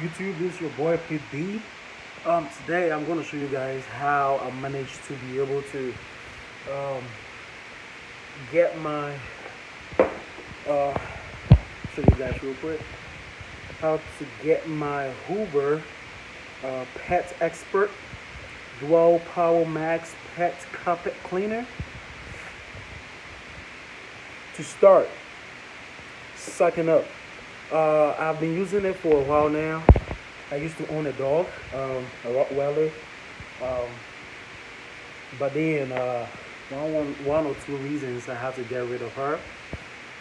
YouTube? This is your boy PB. Today I'm gonna show you guys how I managed to be able to um, get my show you guys real quick how to get my Hoover Pet Expert Dual Power Max Pet Carpet Cleaner to start sucking up. I've been using it for a while now. I used to own a dog, a Rottweiler, but then one or two reasons I had to get rid of her.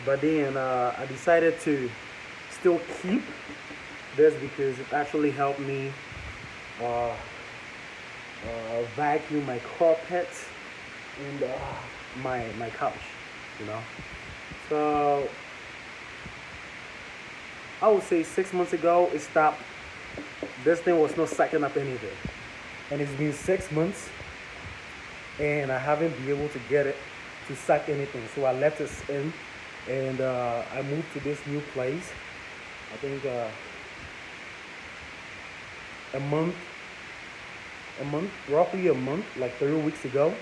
But then I decided to still keep this because it actually helped me uh, vacuum my carpets and my couch, you know. So I would say 6 months ago it stopped. This thing was not sucking up anything, and it's been 6 months, and I haven't been able to get it to suck anything. So I left it in, and I moved to this new place. I think roughly a month, like 3 weeks ago.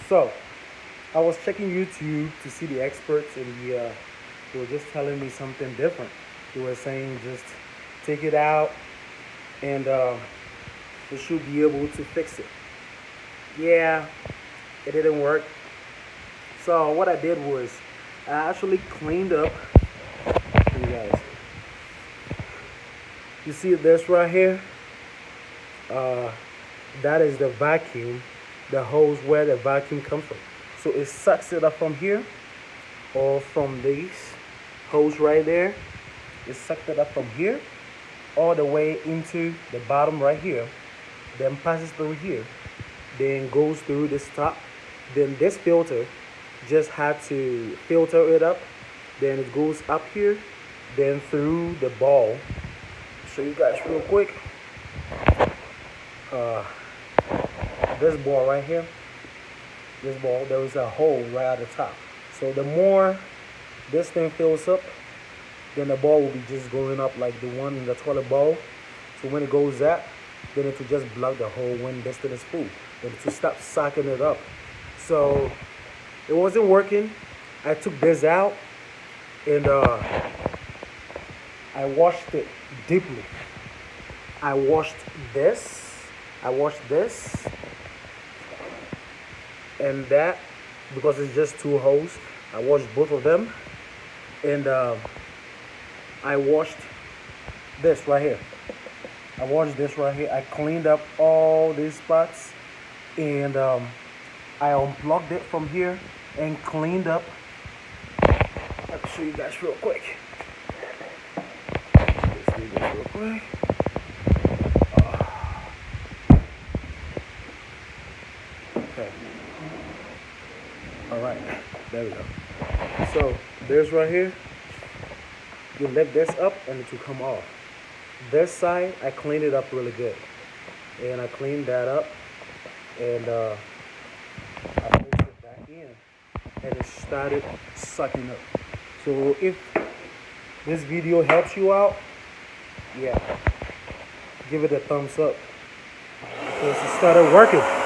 So I was checking YouTube to see the experts, and they were just telling me something different. They were saying just take it out, and they should be able to fix it. Yeah, it didn't work. So what I did was I actually cleaned up. You guys, you see this right here? That is the vacuum, the hose where the vacuum comes from. So it sucks it up from here, or from this hose right there. It sucked it up from here all the way into the bottom right here, then passes through here, then goes through this top. Then this filter just had to filter it up, then it goes up here, then through the ball. Show you guys real quick. This ball right here, this ball, there is a hole right at the top. So the more this thing fills up, then the ball will be just going up like the one in the toilet bowl. So when it goes up, then it will just block the hole when this thing is full. Then it will stop sucking it up. So it wasn't working. I took this out, and I washed it deeply. I washed this, and that, because it's just two holes. I washed both of them, and I washed this right here. I cleaned up all these spots, and I unplugged it from here and cleaned up. Let me show you guys real quick. Let's do this real quick. Okay. All right. There we go. So there's right here. You lift this up and it will come off. This side, I cleaned it up really good. And I cleaned that up, and I placed it back in, and it started sucking up. So if this video helps you out, yeah, give it a thumbs up, because it started working.